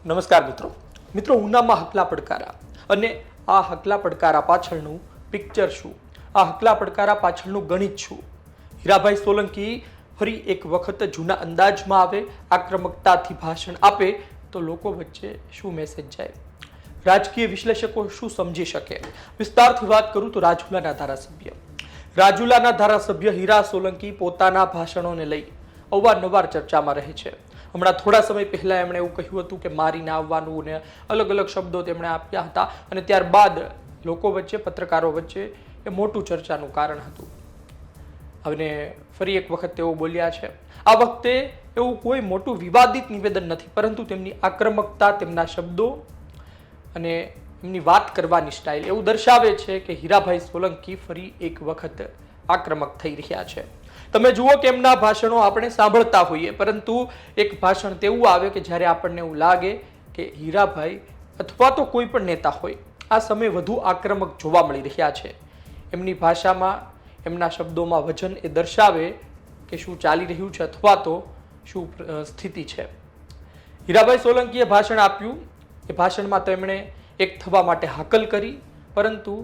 નમસ્કાર મિત્રો મિત્રો ઉનામાં હકલા પડકારા અને આ હકલા પડકારા પાછળનું પિક્ચર શું, આ હકલા પડકારા પાછળનું ગણિત શું? હીરાભાઈ સોલંકી ફરી એક વખત જૂના અંદાજમાં આવે, આક્રમકતાથી ભાષણ આપે તો લોકો વચ્ચે શું મેસેજ જાય? રાજકીય વિશ્લેષકો શું સમજી શકે? વિસ્તારથી વાત કરું તો રાજુલાના ધારાસભ્ય હીરા સોલંકી પોતાના ભાષણોને લઈ અવારનવાર ચર્ચામાં રહે છે. હમણાં થોડા સમય પહેલા એમણે એવું કહ્યું હતું કે મારીને આવવાનું ને અલગ અલગ શબ્દો તેમણે આપ્યા હતા અને ત્યારબાદ લોકો વચ્ચે, પત્રકારો વચ્ચે એ મોટું ચર્ચાનું કારણ હતું. અને ફરી એક વખત તેઓ બોલ્યા છે. આ વખતે એવું કોઈ મોટું વિવાદિત નિવેદન નથી, પરંતુ તેમની આક્રમકતા, તેમના શબ્દો અને એમની વાત કરવાની સ્ટાઇલ એવું દર્શાવે છે કે હીરાભાઈ સોલંકી ફરી એક વખત આક્રમક થઈ રહ્યા છે. તમે જુઓ કે એમના ભાષણો આપણે સાંભળતા હોઈએ, પરંતુ એક ભાષણ તેવું આવે કે જ્યારે આપણને એવું લાગે કે હીરાભાઈ અથવા તો કોઈ પણ નેતા હોય આ સમયે વધુ આક્રમક જોવા મળી રહ્યા છે. એમની ભાષામાં, એમના શબ્દોમાં વજન એ દર્શાવે કે શું ચાલી રહ્યું છે અથવા તો શું સ્થિતિ છે. હીરાભાઈ સોલંકીએ ભાષણ આપ્યું. એ ભાષણમાં તેમણે એક થવા માટે હાકલ કરી, પરંતુ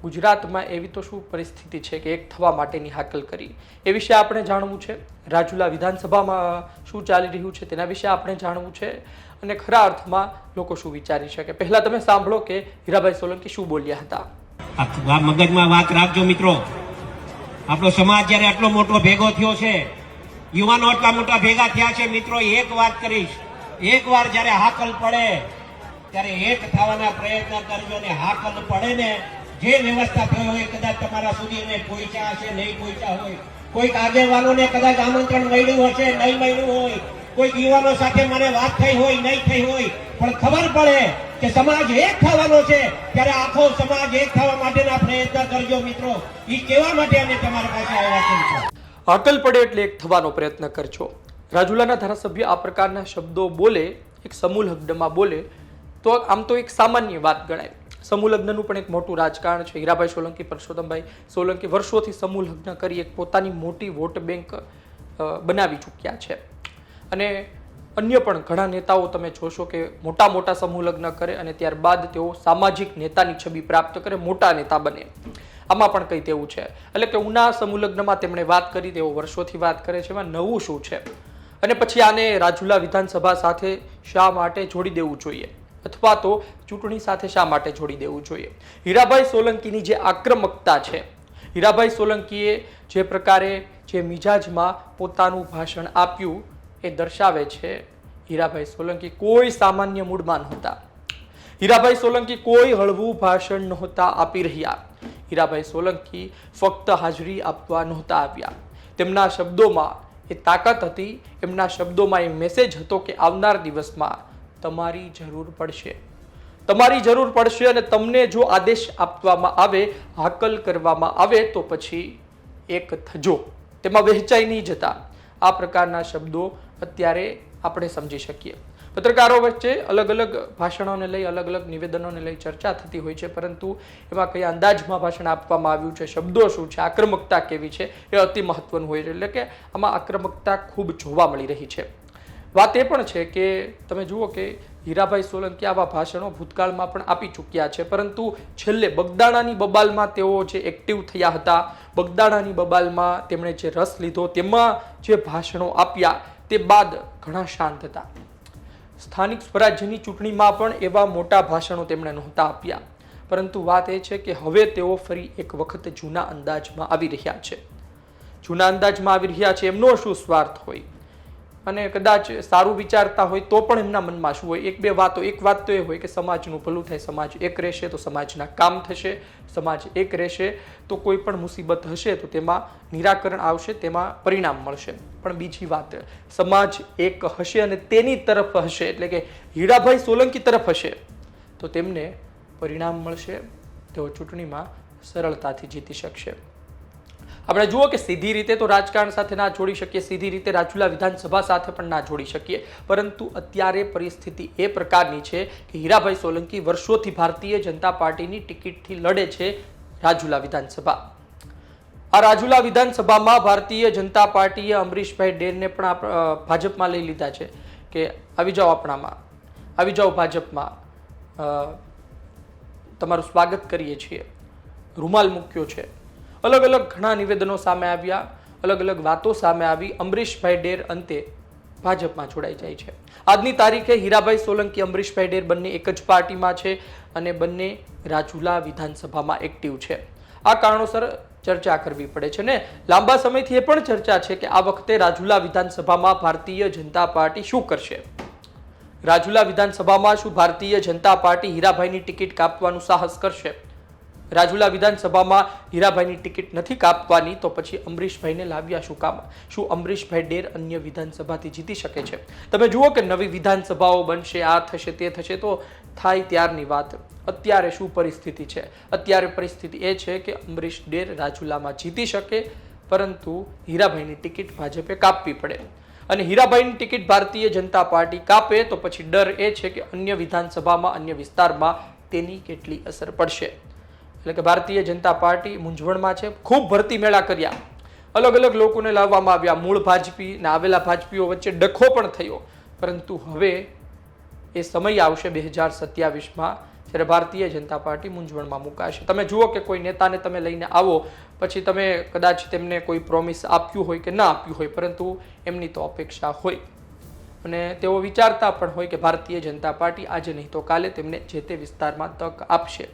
ગુજરાતમાં એવી તો શું પરિસ્થિતિ છે કે એક થવા માટેની હાકલ કરી? એ વિશે આપણે જાણવું છે. રાજુલા વિધાનસભામાં શું ચાલી રહ્યું છે તેના વિશે આપણે જાણવું છે અને ખરા અર્થમાં લોકો શું વિચારી શકે. પહેલા તમે સાંભળો કે હીરાભાઈ સોલંકી શું બોલ્યા હતા. મગજમાં વાત રાખજો મિત્રો, આપણો સમાજ જયારે આટલો મોટો ભેગો થયો છે, યુવાનો આટલા મોટા ભેગા થયા છે મિત્રો, એક વાત કરીશ, એક વાર જયારે હાકલ પડે ત્યારે એક થવાના પ્રયત્ન કરજો ને હાકલ પડે ને જે વ્યવસ્થા થઈ હોય કદાચ તમારા સુધી એને પહોંચ્યા હશે, નહીં પહોંચ્યા હોય, કોઈક આગેવાનોને કદાચ આમંત્રણ મળ્યું હશે, નહીં મળ્યું હોય, કોઈક યુવાનો સાથે મને વાત થઈ હોય, નહીં થઈ હોય, પણ ખબર પડે કે સમાજ એક થવાનો છે ત્યારે આખો સમાજ એક થવા માટેના પ્રયત્ન કરજો મિત્રો. એ કહેવા માટે અમે તમારા પાસે આવ્યા છીએ. હાકલ પડે એટલે એક થવાનો પ્રયત્ન કરજો. રાજુલાના ધારાસભ્ય આ પ્રકારના શબ્દો બોલે, એક સમૂહ લગ્નમાં બોલે તો આમ તો એક સામાન્ય વાત ગણાય. સમૂહ લગ્નનું પણ એક મોટું રાજકારણ છે. હીરાભાઈ સોલંકી, પરસોત્તમભાઈ સોલંકી વર્ષોથી સમૂહ લગ્ન કરી એક પોતાની મોટી વોટ બેંક બનાવી ચૂક્યા છે. અને અન્ય પણ ઘણા નેતાઓ તમે જોશો કે મોટા મોટા સમૂહ લગ્ન કરે અને ત્યારબાદ તેઓ સામાજિક નેતાની છબી પ્રાપ્ત કરે, મોટા નેતા બને. આમાં પણ કંઈ તેવું છે. એટલે કે ઉના સમૂહ લગ્નમાં તેમણે વાત કરી, તેઓ વર્ષોથી વાત કરે છે. એમાં નવું શું છે? અને પછી આને રાજુલા વિધાનસભા સાથે શા માટે જોડી દેવું જોઈએ, અથવા તો ચૂંટણી સાથે શા માટે જોડી દેવું જોઈએ? હીરાભાઈ સોલંકીની જે આક્રમકતા છે, હીરાભાઈ સોલંકીએ જે પ્રકારે, જે મિજાજમાં પોતાનું ભાષણ આપ્યું એ દર્શાવે છે હીરાભાઈ સોલંકી કોઈ સામાન્ય મૂડમાં નહોતા. હીરાભાઈ સોલંકી કોઈ હળવું ભાષણ નહોતા આપી રહ્યા. હીરાભાઈ સોલંકી ફક્ત હાજરી આપવા નહોતા આવ્યા. તેમના શબ્દોમાં એ તાકાત હતી, એમના શબ્દોમાં એ મેસેજ હતો કે આવનાર દિવસમાં તમારી જરૂર પડશે, તમારી જરૂર પડશે અને તમને જો આદેશ આપવામાં આવે, હાકલ કરવામાં આવે તો પછી એક થજો, તેમાં વહેંચાઈ નહીં જતા. આ પ્રકારના શબ્દો અત્યારે આપણે સમજી શકીએ. પત્રકારો વચ્ચે અલગ અલગ ભાષણોને લઈ, અલગ અલગ નિવેદનોને લઈ ચર્ચા થતી હોય છે, પરંતુ એમાં કયા અંદાજમાં ભાષણ આપવામાં આવ્યું છે, શબ્દો શું છે, આક્રમકતા કેવી છે, એ અતિ મહત્વનું હોય છે. એટલે કે આમાં આક્રમકતા ખૂબ જોવા મળી રહી છે. વાત એ પણ છે કે તમે જુઓ કે હીરાભાઈ સોલંકી આવા ભાષણો ભૂતકાળમાં પણ આપી ચૂક્યા છે, પરંતુ છેલ્લે બગદાણાની બબાલમાં તેઓ જે એક્ટિવ થયા હતા, બગદાણાની બબાલમાં તેમણે જે રસ લીધો, તેમાં જે ભાષણો આપ્યા તે બાદ ઘણા શાંત હતા. સ્થાનિક સ્વરાજ્યની ચૂંટણીમાં પણ એવા મોટા ભાષણો તેમણે નહોતા આપ્યા, પરંતુ વાત એ છે કે હવે તેઓ ફરી એક વખત જૂના અંદાજમાં આવી રહ્યા છે. જૂના અંદાજમાં આવી રહ્યા છે. એમનો શું સ્વાર્થ હોય? અને કદાચ સારું વિચારતા હોય તો પણ એમના મનમાં શું હોય? એક બે વાતો. એક વાત તો એ હોય કે સમાજનું ભલું થાય, સમાજ એક રહેશે તો સમાજના કામ થશે, સમાજ એક રહેશે તો કોઈ પણ મુસીબત હશે તો તેમાં નિરાકરણ આવશે, તેમાં પરિણામ મળશે. પણ બીજી વાત, સમાજ એક હશે અને તેની તરફ હશે, એટલે કે હીરાભાઈ સોલંકી તરફ હશે તો તેમને પરિણામ મળશે, તેઓ ચૂંટણીમાં સરળતાથી જીતી શકશે. આપણે જુઓ કે સીધી રીતે તો રાજકારણ સાથે ના જોડી શકીએ, સીધી રીતે રાજુલા વિધાનસભા સાથે પણ ના જોડી શકીએ, પરંતુ અત્યારે પરિસ્થિતિ એ પ્રકારની છે કે હીરાભાઈ સોલંકી વર્ષોથી ભારતીય જનતા પાર્ટીની ટિકિટથી લડે છે રાજુલા વિધાનસભા. આ રાજુલા વિધાનસભામાં ભારતીય જનતા પાર્ટીએ અમરીશભાઈ ડેરને પણ ભાજપમાં લઈ લીધા છે કે આવી જાઓ આપણામાં. આવી જાઓ ભાજપમાં, તમારું સ્વાગત કરીએ છીએ, રૂમાલ મૂક્યો છે. અલગ અલગ ઘણા નિવેદનો સામે આવ્યા, અલગ અલગ વાતો સામે આવી. અમરીશભાઈ ડેર અંતે ભાજપમાં જોડાઈ જાય છે. આજની તારીખે હીરાભાઈ સોલંકી, અમરીશભાઈ ડેર બંને એક જ પાર્ટીમાં છે અને બંને રાજુલા વિધાનસભામાં એક્ટિવ છે. આ કારણોસર ચર્ચા કરવી પડે છે ને લાંબા સમયથી એ પણ ચર્ચા છે કે આ વખતે રાજુલા વિધાનસભામાં ભારતીય જનતા પાર્ટી શું કરશે. રાજુલા વિધાનસભામાં શું ભારતીય જનતા પાર્ટી હીરાભાઈની ટિકિટ કાપવાનું સાહસ કરશે? રાજુલા વિધાનસભામાં હીરાભાઈની ટિકિટ નથી કાપવાની તો પછી અમરીશભાઈને લાવ્યા શું કામ? શું અમરીશભાઈ ડેર અન્ય વિધાનસભાથી જીતી શકે છે? તમે જુઓ કે નવી વિધાનસભાઓ બનશે, આ થશે તે થશે, તો થાય ત્યારની વાત. અત્યારે શું પરિસ્થિતિ છે? અત્યારે પરિસ્થિતિ એ છે કે અમરીશ ડેર રાજુલામાં જીતી શકે, પરંતુ હીરાભાઈની ટિકિટ ભાજપે કાપવી પડે. અને હીરાભાઈની ટિકિટ ભારતીય જનતા પાર્ટી કાપે તો પછી ડર એ છે કે અન્ય વિધાનસભામાં, અન્ય વિસ્તારમાં તેની કેટલી અસર પડશે. એટલે કે ભારતીય જનતા પાર્ટી મૂંઝવણમાં છે. ખૂબ ભરતી મેળા કર્યા, અલગ અલગ લોકોને લાવવામાં આવ્યા, મૂળ ભાજપી ને આવેલા ભાજપીઓ વચ્ચે ડખો પણ થયો, પરંતુ હવે એ સમય આવશે 2027માં જ્યારે ભારતીય જનતા પાર્ટી મૂંઝવણમાં મુકાશે. તમે જુઓ કે કોઈ નેતાને તમે લઈને આવો, પછી તમે કદાચ તેમને કોઈ પ્રોમિસ આપ્યું હોય કે ના આપ્યું હોય, પરંતુ એમની તો અપેક્ષા હોય અને તેઓ વિચારતા પણ હોય કે ભારતીય જનતા પાર્ટી આજે નહીં તો કાલે તેમને જે તે વિસ્તારમાં તક આપશે.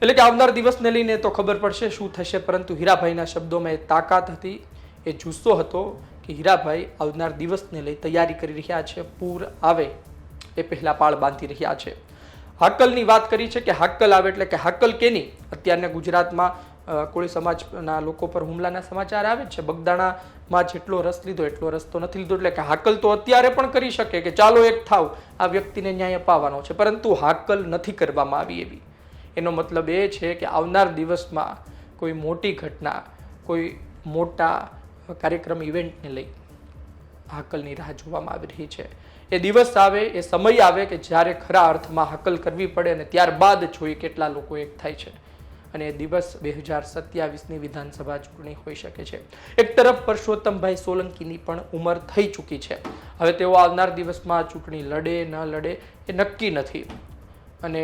એટલે કે આવનાર દિવસને લઈને તો ખબર પડશે શું થશે, પરંતુ હીરાભાઈના શબ્દોમાં એ તાકાત હતી, એ જુસ્સો હતો કે હીરાભાઈ આવનાર દિવસને લઈ તૈયારી કરી રહ્યા છે. પૂર આવે એ પહેલા પાળ બાંધી રહ્યા છે. હાકલની વાત કરી છે કે હાકલ આવે એટલે કે હાકલ કેની? અત્યારના ગુજરાતમાં કોળી સમાજના લોકો પર હુમલાના સમાચાર આવે છે. બગદાણામાં જેટલો રસ લીધો એટલો રસ તો નથી લીધો. એટલે કે હાકલ તો અત્યારે પણ કરી શકે કે ચાલો એક થાવ, આ વ્યક્તિને ન્યાય અપાવવાનો છે, પરંતુ હાકલ નથી કરવામાં આવી એવી. એનો મતલબ એ છે કે આવનાર દિવસમાં કોઈ મોટી ઘટના, કોઈ મોટા કાર્યક્રમ, ઇવેન્ટને લઈ હાકલની રાહ જોવામાં આવી રહી છે. એ દિવસ આવે, એ સમય આવે કે જ્યારે ખરા અર્થમાં હાકલ કરવી પડે અને ત્યારબાદ જોઈએ કેટલા લોકો એક થાય છે. અને એ દિવસ 2027ની વિધાનસભા ચૂંટણી હોઈ શકે છે. એક તરફ પરસોત્તમભાઈ સોલંકીની પણ ઉંમર થઈ ચૂકી છે. હવે તેઓ આવનાર દિવસમાં ચૂંટણી લડે ન લડે એ નક્કી નથી. અને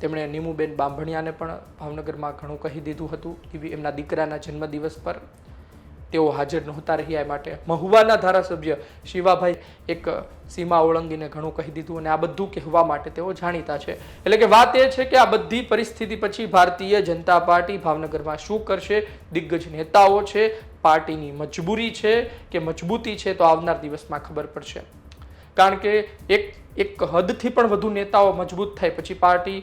તેમણે નીમુબેન બાંભણિયાને પણ ભાવનગરમાં ઘણું કહી દીધું હતું. એમના દીકરાના જન્મદિવસ પર તેઓ હાજર નહોતા રહ્યા, એ માટે મહુવાના ધારાસભ્ય શિવાભાઈ એક સીમા ઓળંગીને ઘણું કહી દીધું અને આ બધું કહેવા માટે તેઓ જાણીતા છે. એટલે કે વાત એ છે કે આ બધી પરિસ્થિતિ પછી ભારતીય જનતા પાર્ટી ભાવનગરમાં શું કરશે? દિગ્ગજ નેતાઓ છે, પાર્ટીની મજબૂરી છે કે મજબૂતી છે, તો આવનાર દિવસમાં ખબર પડશે. કારણ કે એક હદથી પણ વધુ નેતાઓ મજબૂત થાય પછી પાર્ટી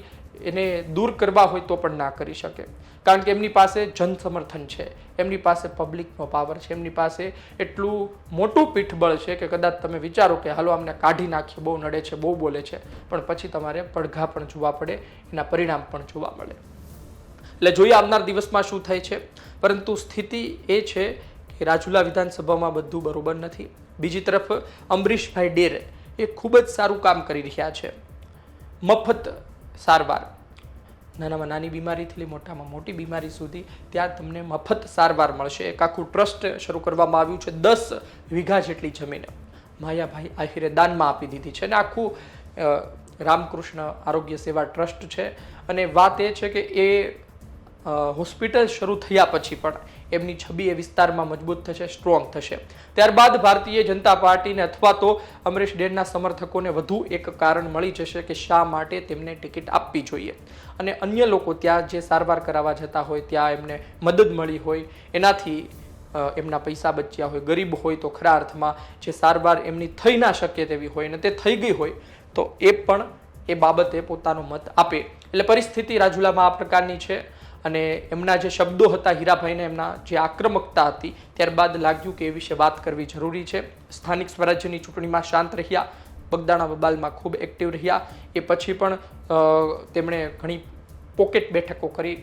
એને દૂર કરવા હોય તો પણ ના કરી શકે. કારણ કે એમની પાસે જન સમર્થન છે, એમની પાસે પબ્લિકનો પાવર છે, એમની પાસે એટલું મોટું પીઠબળ છે કે કદાચ તમે વિચારો કે હાલો અમને કાઢી નાખીએ, બહુ નડે છે, બહુ બોલે છે, પણ પછી તમારે પડઘા પણ જોવા પડે, એના પરિણામ પણ જોવા મળે. એટલે જોઈએ આવનાર દિવસમાં શું થાય છે. પરંતુ સ્થિતિ એ છે કે રાજુલા વિધાનસભામાં બધું બરોબર નથી. બીજી તરફ અમરીશભાઈ ડેર એ ખૂબ જ સારું કામ કરી રહ્યા છે. મફત સારવાર, નાનામાં નાની બીમારીથી લઈ મોટામાં મોટી બીમારી સુધી ત્યાં તમને મફત સારવાર મળશે. એક આખું ટ્રસ્ટ શરૂ કરવામાં આવ્યું છે. 10 વીઘા જેટલી જમીન માયાભાઈ આહિરે દાનમાં આપી દીધી છે અને આખું રામકૃષ્ણ આરોગ્ય સેવા ટ્રસ્ટ છે. અને વાત એ છે કે એ હોસ્પિટલ શરૂ થયા પછી પણ એમની છબી એ વિસ્તારમાં મજબૂત થશે, સ્ટ્રોંગ થશે. ત્યારબાદ ભારતીય જનતા પાર્ટીને અથવા તો અમરીશ ડેરના સમર્થકોને વધુ એક કારણ મળી જશે કે શા માટે તેમને ટિકિટ આપવી જોઈએ. અને અન્ય લોકો ત્યાં જે સારવાર કરાવવા જતા હોય, ત્યાં એમને મદદ મળી હોય, એનાથી એમના પૈસા બચ્યા હોય, ગરીબ હોય તો ખરા અર્થમાં જે સારવાર એમની થઈ ના શકે તેવી હોય અને તે થઈ ગઈ હોય તો એ પણ એ બાબતે પોતાનો મત આપે. એટલે પરિસ્થિતિ રાજુલામાં આ પ્રકારની છે. અને એમના જે શબ્દો હતા હીરાભાઈને, એમના જે આક્રમકતા હતી, ત્યારબાદ લાગ્યું કે એ વિશે વાત કરવી જરૂરી છે. સ્થાનિક સ્વરાજ્યની ચૂંટણીમાં શાંત રહ્યા, બગદાણા બબાલમાં ખૂબ એક્ટિવ રહ્યા. એ પછી પણ તેમણે ઘણી પોકેટ બેઠકો કરી,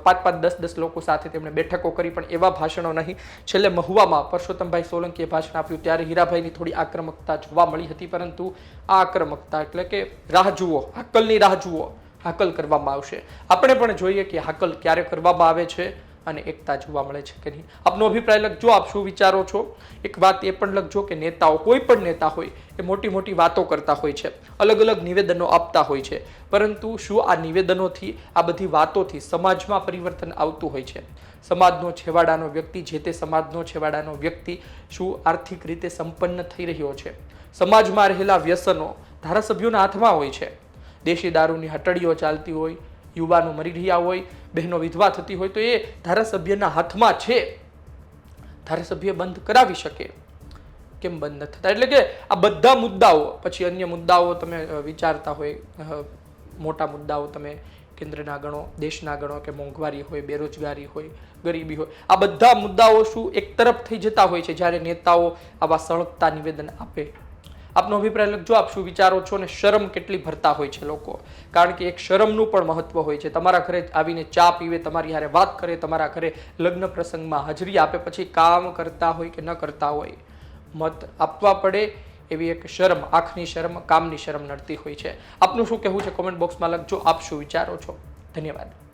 5-5, 10-10 લોકો સાથે તેમણે બેઠકો કરી, પણ એવા ભાષણો નહીં. છેલ્લે મહુવામાં પરસોત્તમભાઈ સોલંકીએ ભાષણ આપ્યું ત્યારે હીરાભાઈની થોડી આક્રમકતા જોવા મળી હતી, પરંતુ આ આક્રમકતા એટલે કે રાહ જુઓ, હાકલની રાહ જુઓ, હાકલ કરવામાં આવશે. આપણે પણ જોઈએ કે હાકલ ક્યારે કરવામાં આવે છે અને એકતા જોવા મળે છે કે નહીં. આપનો અભિપ્રાય લખજો. આપ શું વિચારો છો? એક વાત એ પણ લખજો કે નેતાઓ, કોઈ પણ નેતા હોય એ મોટી મોટી વાતો કરતા હોય છે, અલગ અલગ નિવેદનો આપતા હોય છે, પરંતુ શું આ નિવેદનોથી, આ બધી વાતોથી સમાજમાં પરિવર્તન આવતું હોય છે? સમાજનો છેવાડાનો વ્યક્તિ, જે તે સમાજનો છેવાડાનો વ્યક્તિ શું આર્થિક રીતે સંપન્ન થઈ રહ્યો છે? સમાજમાં રહેલા વ્યસનો ધારાસભ્યોના હાથમાં હોય છે. દેશી દારૂની હટડીઓ ચાલતી હોય, યુવાનો મરી રહ્યા હોય, બહેનો વિધવા થતી હોય, તો એ ધારાસભ્યના હાથમાં છે. ધારાસભ્ય બંધ કરાવી શકે, કેમ બંધ નથી થતા? એટલે કે આ બધા મુદ્દાઓ, પછી અન્ય મુદ્દાઓ તમે વિચારતા હોય, મોટા મુદ્દાઓ તમે કેન્દ્રના ગણો, દેશના ગણો, કે મોંઘવારી હોય, બેરોજગારી હોય, ગરીબી હોય, આ બધા મુદ્દાઓ શું એક તરફ થઈ જતા હોય છે જ્યારે નેતાઓ આવા સળગતા નિવેદન આપે? આપનો અભિપ્રાય લખજો. આપ શું વિચારો છો? અને શરમ કેટલી ભરતા હોય છે લોકો? કારણ કે એક શરમનું પણ મહત્વ હોય છે. તમારા ઘરે આવીને ચા પીવે, તમારી હારે વાત કરે, તમારા ઘરે લગ્ન પ્રસંગમાં હાજરી આપે, પછી કામ કરતા હોય કે ન કરતા હોય, મત આપવા પડે એવી એક શરમ, આંખની શરમ, કામની શરમ નડતી હોય છે. આપનું શું કહેવું છે? કોમેન્ટ બોક્સમાં લખજો. આપ શું વિચારો છો? ધન્યવાદ.